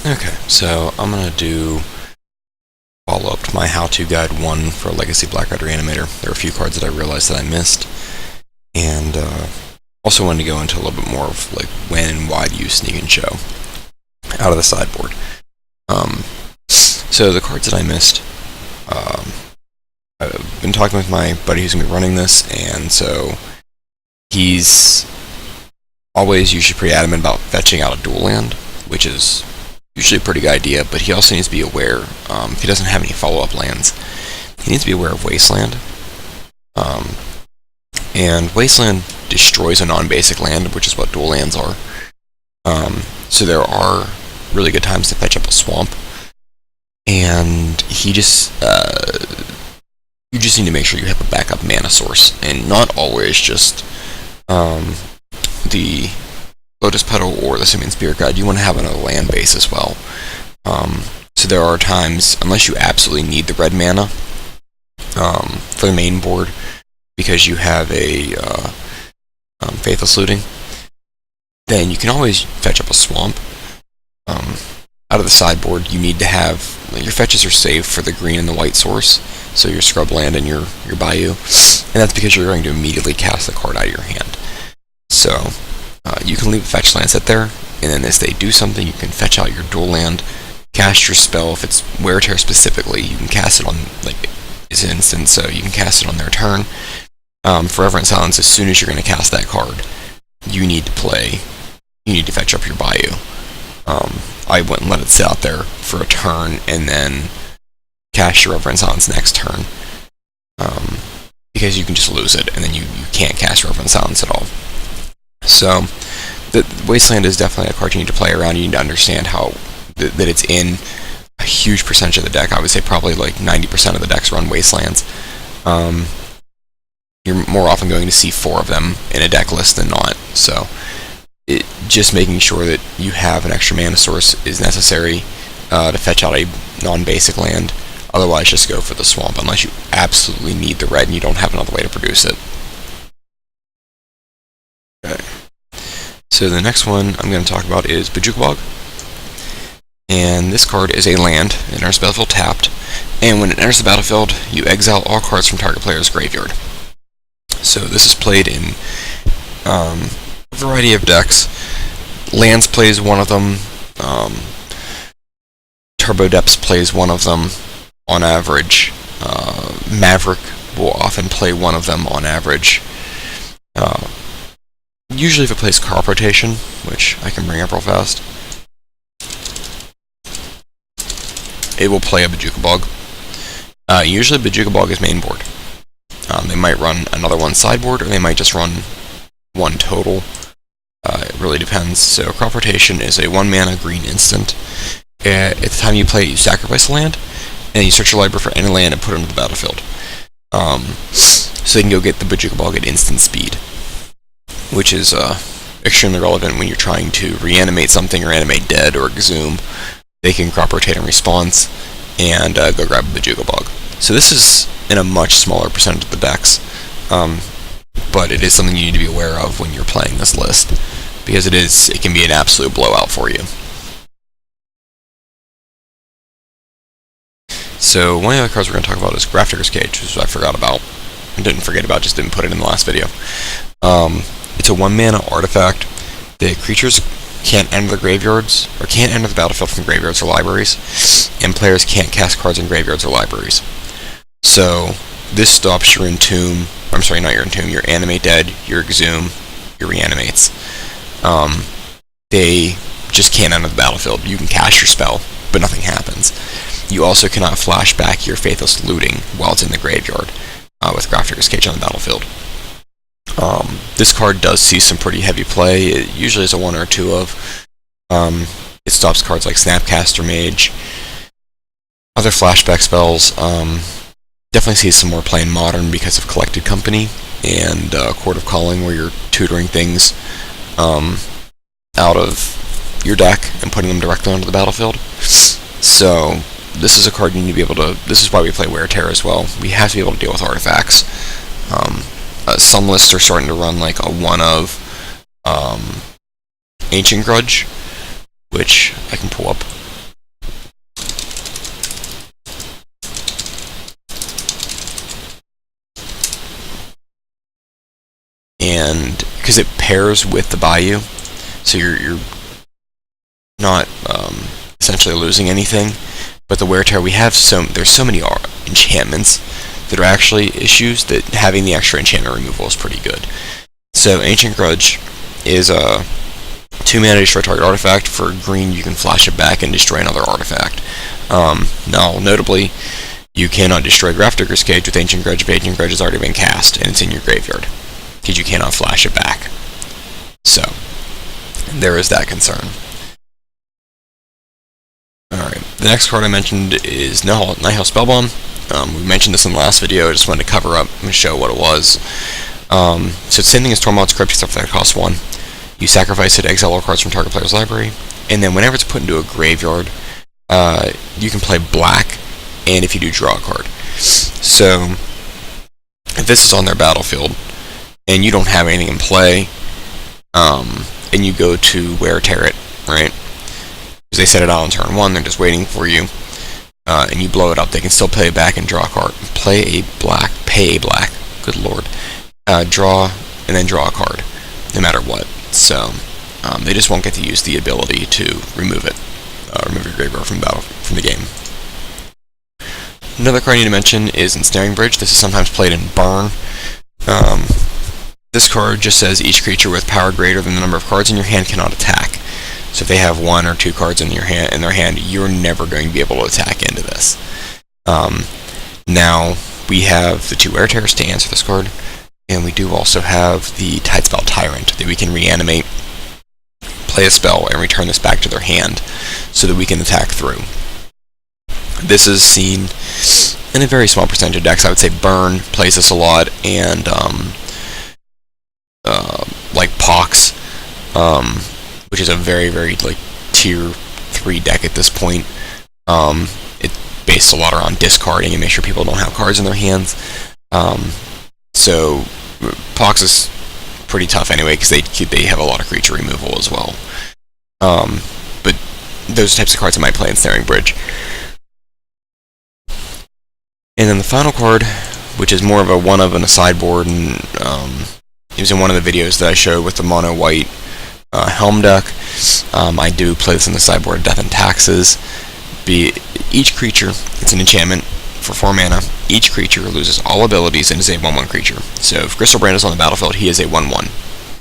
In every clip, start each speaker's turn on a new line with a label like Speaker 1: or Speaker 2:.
Speaker 1: Okay, so I'm gonna do follow up to my how-to guide 1 for Legacy Black-Eyed Reanimator. There are a few cards that I realized that I missed, and also wanted to go into a little bit more of like when and why do you sneak and show out of the sideboard. So the cards that I missed, I've been talking with my buddy who's gonna be running this, and so he's always usually pretty adamant about fetching out a dual land, which is usually a pretty good idea, but he also needs to be aware, if he doesn't have any follow-up lands, he needs to be aware of Wasteland. And Wasteland destroys a non-basic land, which is what dual lands are. So there are really good times to fetch up a swamp, and he just, you just need to make sure you have a backup mana source, and not always just the Lotus Petal or the Simian Spirit Guide. You want to have another land base as well. So there are times, unless you absolutely need the red mana for the main board, because you have a Faithless Looting, then you can always fetch up a swamp. Out of the sideboard, you need to have, your fetches are saved for the green and the white source, so your scrub land and your bayou, and that's because you're going to immediately cast the card out of your hand. So you can leave the fetch land sit there, and then as they do something, you can fetch out your dual land, cast your spell. If it's Wear Tear specifically, you can cast it on, like, is an instant, so you can cast it on their turn. For Reverent Silence, as soon as you're going to cast that card, you need to fetch up your bayou. I wouldn't let it sit out there for a turn and then cast your Reverent Silence next turn, because you can just lose it, and then you can't cast Reverent Silence at all. So, the Wasteland is definitely a card you need to play around. You need to understand how that it's in a huge percentage of the deck. I would say probably like 90% of the decks run Wastelands. You're more often going to see 4 of them in a deck list than not. So, just making sure that you have an extra mana source is necessary to fetch out a non-basic land. Otherwise, just go for the swamp, unless you absolutely need the red and you don't have another way to produce it. Okay. So the next one I'm going to talk about is Bojuka Bog. And this card is a land. It enters the battlefield tapped, and when it enters the battlefield, you exile all cards from target player's graveyard. So this is played in a variety of decks. Lands plays one of them. Turbo Depths plays one of them on average. Maverick will often play one of them on average. Usually if it plays Crop Rotation, which I can bring up real fast, it will play a Bojuka Bog. Usually Bojuka Bog is main board. They might run another one sideboard, or they might just run one total. It really depends. So Crop Rotation is a 1 mana green instant. At the time you play it, you sacrifice a land, and you search your library for any land and put it into the battlefield. So you can go get the Bojuka Bog at instant speed, which is extremely relevant when you're trying to reanimate something or animate dead or exhume. They can Crop Rotate in response and go grab a Bojuka Bog. So this is in a much smaller percentage of the decks, but it is something you need to be aware of when you're playing this list, because it can be an absolute blowout for you. So one of the other cards we're going to talk about is Grafdigger's Cage, which I forgot about. I didn't forget about, just didn't put it in the last video. It's a 1 mana artifact. The creatures can't enter the graveyards, or can't enter the battlefield from graveyards or libraries, and players can't cast cards in graveyards or libraries. So this stops your Entomb, I'm sorry, not your Entomb, your Animate Dead, your Exhume, your Reanimates. They just can't enter the battlefield. You can cast your spell, but nothing happens. You also cannot flash back your Faithless Looting while it's in the graveyard with Grafdigger's Cage on the battlefield. This card does see some pretty heavy play. It usually is a 1 or 2 of. It stops cards like Snapcaster Mage, other flashback spells. Definitely sees some more play in Modern because of Collected Company and Court of Calling, where you're tutoring things out of your deck and putting them directly onto the battlefield. So this is a card you need to be able to. This is why we play Wear Tear as well. We have to be able to deal with artifacts. Some lists are starting to run like a 1 of Ancient Grudge, which I can pull up and because it pairs with the Bayou, so you're not essentially losing anything. But the Wear Tear, there's so many enchantments that are actually issues that having the extra enchantment removal is pretty good. So Ancient Grudge is a 2-mana destroy target artifact. For green, you can flash it back and destroy another artifact. Now, notably, you cannot destroy Grafdigger's Cage with Ancient Grudge if Ancient Grudge has already been cast and it's in your graveyard, because you cannot flash it back. So, there is that concern. Alright, the next card I mentioned is Nighthaul Spellbomb. We mentioned this in the last video. I just wanted to cover up and show what it was. So it's the same thing as Tormod's Crypt, except for that it costs 1. You sacrifice it to exile all cards from target player's library, and then whenever it's put into a graveyard, you can play black, and if you do, draw a card. So, if this is on their battlefield, and you don't have anything in play, and you go to Wear Tear it, right? Because they set it out on turn 1, they're just waiting for you, and you blow it up, they can still play it back and draw a card. Pay a black, good lord. Draw, and then draw a card, no matter what. So, they just won't get to use the ability to remove it. Remove your graveyard from the game. Another card I need to mention is Ensnaring Bridge. This is sometimes played in Burn. This card just says each creature with power greater than the number of cards in your hand cannot attack. So if they have 1 or 2 cards in their hand, you're never going to be able to attack into this. Now, we have the 2 Wear Tears to answer this card, and we do also have the Tidespell Tyrant that we can reanimate, play a spell, and return this back to their hand so that we can attack through. This is seen in a very small percentage of decks. I would say Burn plays this a lot, and like Pox, which is a very, very like tier 3 deck at this point. It's based a lot around discarding and make sure people don't have cards in their hands. So Pox is pretty tough anyway, because they have a lot of creature removal as well. But those types of cards I might play in Ensnaring Bridge. And then the final card, which is more of a one-of in a sideboard, and it was in one of the videos that I showed with the mono-white Helm deck. I do play this in the sideboard, Death and Taxes. Each creature, it's an enchantment for 4 mana. Each creature loses all abilities and is a 1/1 creature. So if Gristlebrand is on the battlefield, he is a 1/1.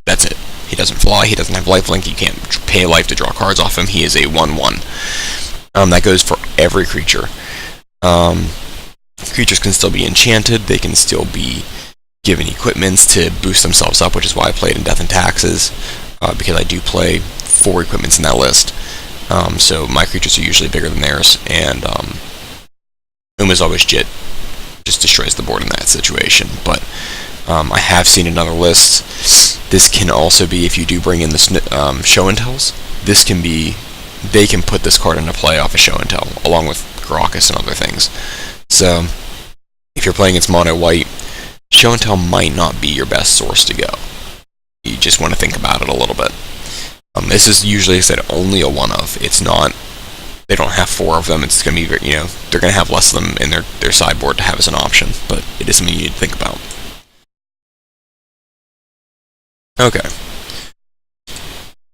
Speaker 1: That's it. He doesn't fly, he doesn't have lifelink, you can't pay life to draw cards off him, he is a 1/1. That goes for every creature. Creatures can still be enchanted, they can still be given equipments to boost themselves up, which is why I played in Death and Taxes, because I do play 4 equipments in that list. So my creatures are usually bigger than theirs, and Uma's always Jit, just destroys the board in that situation. But I have seen in other lists, this can also be, if you do bring in the Show and Tells, this can be, they can put this card into play off a Show and Tell, along with Graucus and other things. So, if you're playing against mono white, Show and Tell might not be your best source to go. You just want to think about it a little bit. This is usually, I said, only a one-of. It's not, they don't have 4 of them. It's going to be, they're going to have less of them in their sideboard to have as an option, but it is something you need to think about. Okay.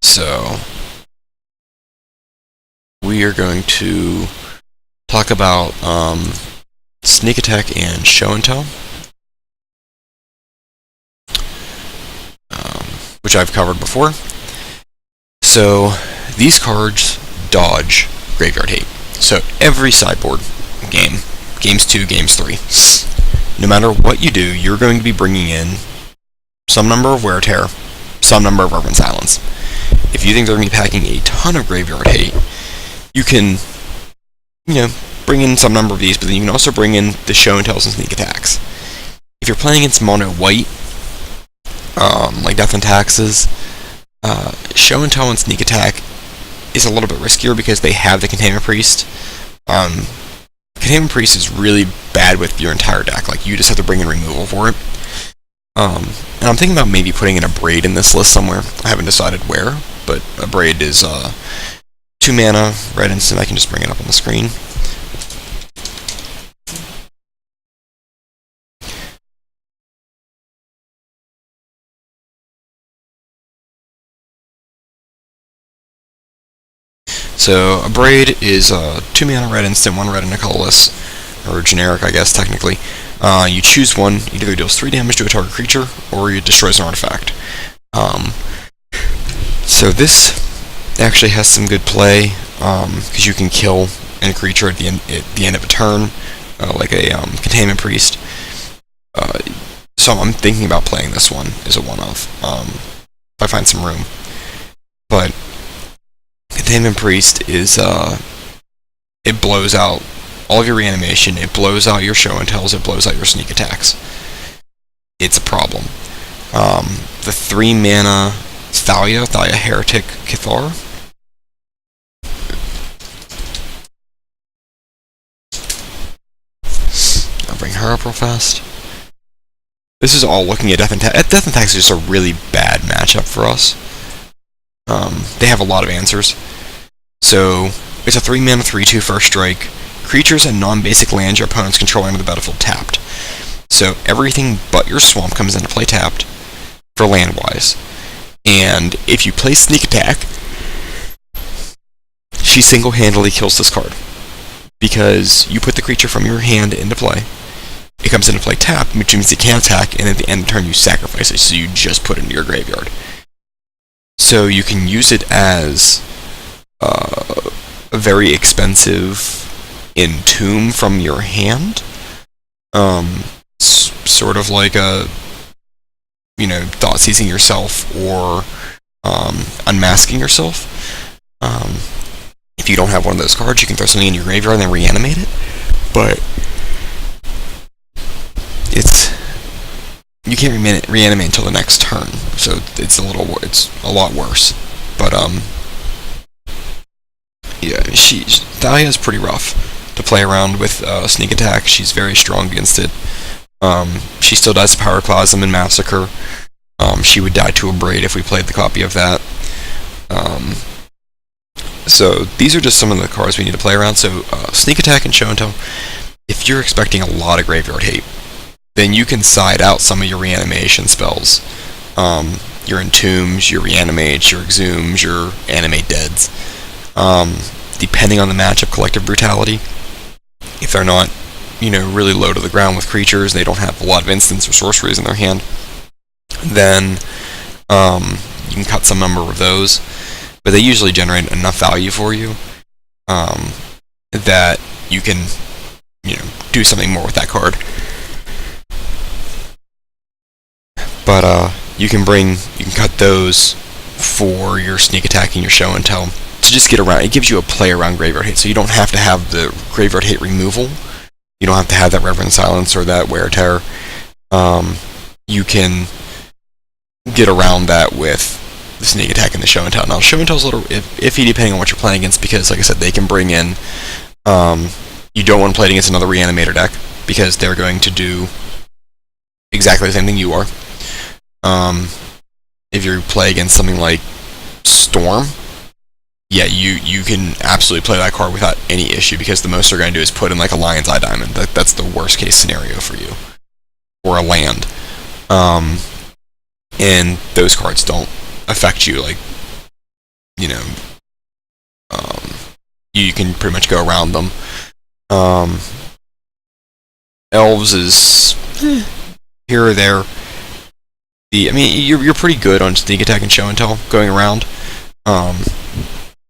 Speaker 1: So, we are going to talk about Sneak Attack and Show and Tell, which I've covered before. So, these cards dodge Graveyard Hate. So, every sideboard game, games 2, games 3, no matter what you do, you're going to be bringing in some number of Wear Tear, some number of Reverent Silence. If you think they're going to be packing a ton of Graveyard Hate, you can, bring in some number of these, but then you can also bring in the Show and Tells and Sneak Attacks. If you're playing against mono white, like Death and Taxes, Show and Tell and Sneak Attack is a little bit riskier because they have the Containment Priest. Containment Priest is really bad with your entire deck. Like, you just have to bring in removal for it. And I'm thinking about maybe putting in a Braid in this list somewhere. I haven't decided where, but a Braid is 2 mana, red instant. I can just bring it up on the screen. So a Braid is a 2 mana red instant, 1 red and a colorless, or generic, I guess, technically. You choose one, it either deals 3 damage to a target creature, or it destroys an artifact. So this actually has some good play, because you can kill a creature at the end of a turn, like a Containment Priest. So I'm thinking about playing this one as a one-of, if I find some room. But Containment Priest is, it blows out all of your reanimation, it blows out your show and tells, it blows out your sneak attacks. It's a problem. The 3 mana Thalia Heretic Cathar. I'll bring her up real fast. This is all looking at Death and Tax. Death and Tax is just a really bad matchup for us. They have a lot of answers. So, it's a 3 mana 3/2 first strike. Creatures and non-basic lands your opponents control enter the battlefield tapped. So, everything but your swamp comes into play tapped for land-wise. And if you play Sneak Attack, she single-handedly kills this card. Because you put the creature from your hand into play, it comes into play tapped, which means it can attack, and at the end of the turn you sacrifice it, so you just put it into your graveyard. So you can use it as a very expensive Entomb from your hand. Sort of like a, thought seizing yourself or unmasking yourself. If you don't have one of those cards, you can throw something in your graveyard and then reanimate it. But you can't reanimate until the next turn, so it's a lot worse. But yeah, Thalia is pretty rough to play around with Sneak Attack. She's very strong against it. She still dies to Pyroclasm and Massacre. She would die to a Braid if we played the copy of that. So these are just some of the cards we need to play around. So Sneak Attack and Show and Tell. If you're expecting a lot of graveyard hate, then you can side out some of your reanimation spells. Your Entombs, your Reanimates, your Exhumes, your Animate Deads. Depending on the matchup, Collective Brutality. If they're not, really low to the ground with creatures, they don't have a lot of instants or sorceries in their hand, then you can cut some number of those. But they usually generate enough value for you that you can, do something more with that card. But you can cut those for your Sneak Attack and your Show and Tell to just get around. It gives you a play around graveyard hate, so you don't have to have the graveyard hate removal. You don't have to have that Reverend Silence or that Wear Terror. You can get around that with the Sneak Attack and the Show and Tell. Now, Show and Tell's a little iffy depending on what you're playing against, because, like I said, they can bring in. You don't want to play it against another Reanimator deck, because they're going to do exactly the same thing you are. If you play against something like Storm, yeah, you can absolutely play that card without any issue, because the most they're going to do is put in like a Lion's Eye Diamond. That's the worst case scenario for you. Or a land. And those cards don't affect you, like, you can pretty much go around them. Elves is here or there. You're pretty good on Sneak Attack and Show and Tell going around,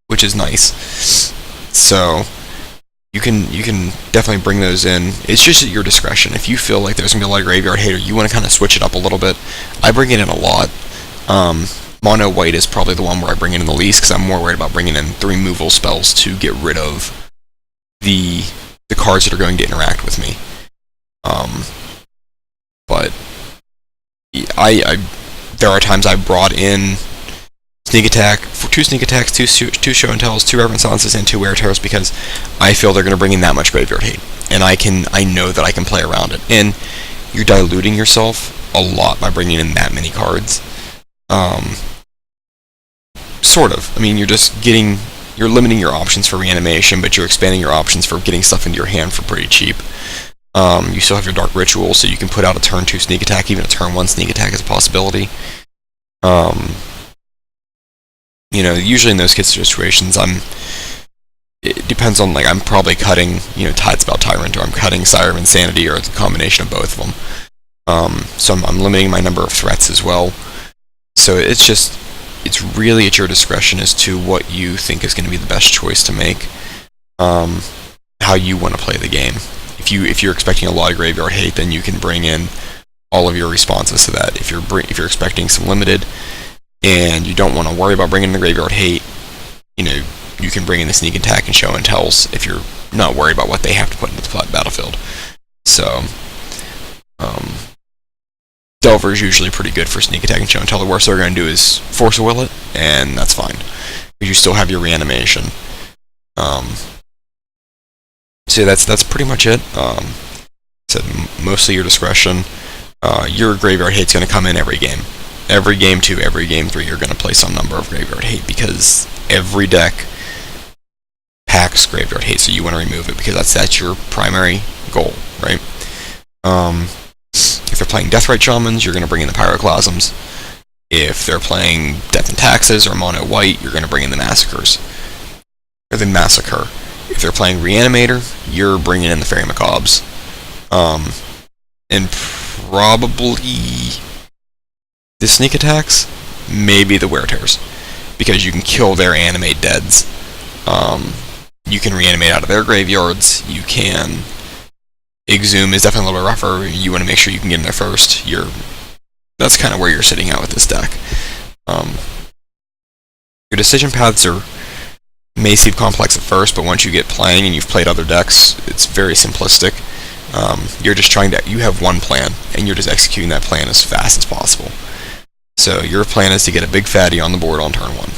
Speaker 1: which is nice. So you can definitely bring those in. It's just at your discretion. If you feel like there's gonna be a lot of graveyard hate, or you want to kind of switch it up a little bit, I bring it in a lot. Mono White is probably the one where I bring it in the least, because I'm more worried about bringing in 3 removal spells to get rid of the cards that are going to interact with me. But there are times I brought in Sneak Attack, for 2 Sneak Attacks, 2 Show and Tells, 2 Reverend Silences, and 2 Wear Terrors, because I feel they're going to bring in that much graveyard hate, and I know that I can play around it. And you're diluting yourself a lot by bringing in that many cards. Sort of. You're limiting your options for reanimation, but you're expanding your options for getting stuff into your hand for pretty cheap. You still have your Dark Ritual, so you can put out a turn 2 Sneak Attack, even a turn 1 Sneak Attack is a possibility. Usually in those situations, I'm depends on, like, I'm probably cutting, Tidespell Tyrant, or I'm cutting Sire of Insanity, or it's a combination of both of them. So I'm limiting my number of threats as well. So it's really at your discretion as to what you think is going to be the best choice to make, how you want to play the game. If you're expecting a lot of graveyard hate, then you can bring in all of your responses to that. If you're expecting some limited, and you don't want to worry about bringing in the graveyard hate, you can bring in the sneak attack and show and tells if you're not worried about what they have to put into the battlefield. So, Delver is usually pretty good for sneak attack and show and tell. The worst they're going to do is force a will it, and that's fine, because you still have your reanimation. So that's pretty much it. So mostly your discretion. Your graveyard hate's going to come in every game. Every game 2, every game 3, you're going to play some number of graveyard hate, because every deck packs graveyard hate, so you want to remove it, because that's your primary goal, right? If they're playing Deathrite Shamans, you're going to bring in the Pyroclasms. If they're playing Death and Taxes or Mono White, you're going to bring in the Massacres. Or the Massacre. If they're playing Reanimator, you're bringing in the Fairy Macaques. And probably the sneak attacks, maybe the Wear Tears, because you can kill their animate deads. You can reanimate out of their graveyards. You can Exhume is definitely a little bit rougher. You want to make sure you can get in there first. That's kind of where you're sitting at with this deck. Your decision paths may seem complex at first, but once you get playing and you've played other decks, it's very simplistic. You're just you have one plan, and you're just executing that plan as fast as possible. So your plan is to get a big fatty on the board on turn 1,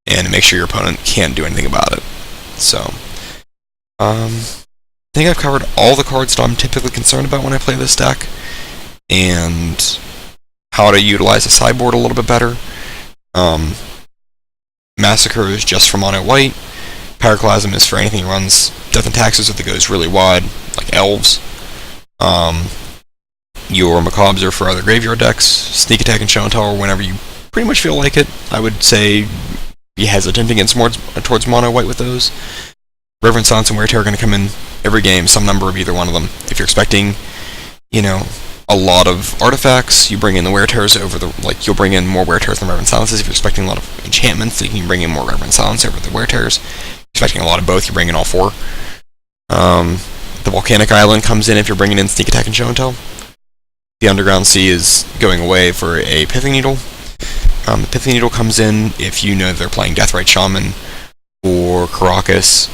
Speaker 1: and make sure your opponent can't do anything about it. So, I think I've covered all the cards that I'm typically concerned about when I play this deck, and how to utilize the sideboard a little bit better. Massacre is just for Mono White. Pyroclasm is for anything that runs Death and Taxes if it goes really wide, like Elves. Your Macaques are for other graveyard decks. Sneak Attack and Show and Tell whenever you pretty much feel like it. I would say be hesitant against towards Mono White with those. Reverend Silence and Wear Tear are going to come in every game, some number of either one of them. If you're expecting, a lot of artifacts, you bring in the Wear Tears you'll bring in more Wear Tears than Reverend Silences. If you're expecting a lot of enchantments, you can bring in more Reverend Silence over the Wear Tears. Expecting a lot of both, you bring in all 4. The Volcanic Island comes in if you're bringing in Sneak Attack and Show and Tell. The Underground Sea is going away for a Pithing Needle. The Pithing Needle comes in if you know they're playing Deathrite Shaman or Caracas.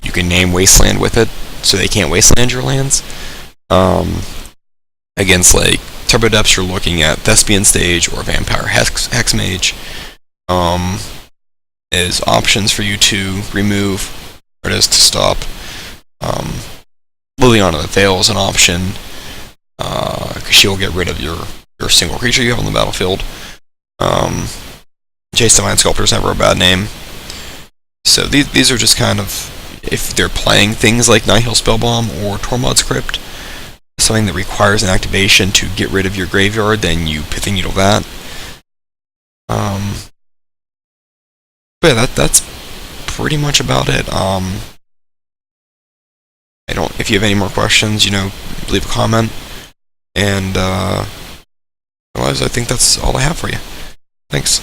Speaker 1: You can name Wasteland with it, so they can't Wasteland your lands. Against, like, Turbo Depths, you're looking at Thespian Stage or Vampire Hex Mage. As options for you to remove, or to stop. Liliana the Veil is an option, because she'll get rid of your single creature you have on the battlefield. Jace Divine Sculptor is never a bad name. So these are just kind of, if they're playing things like Nihil Spellbomb or Tormod's Crypt, something that requires an activation to get rid of your graveyard, then you Pithing Needle that. But yeah, that's pretty much about it. If you have any more questions, leave a comment. And otherwise, I think that's all I have for you. Thanks.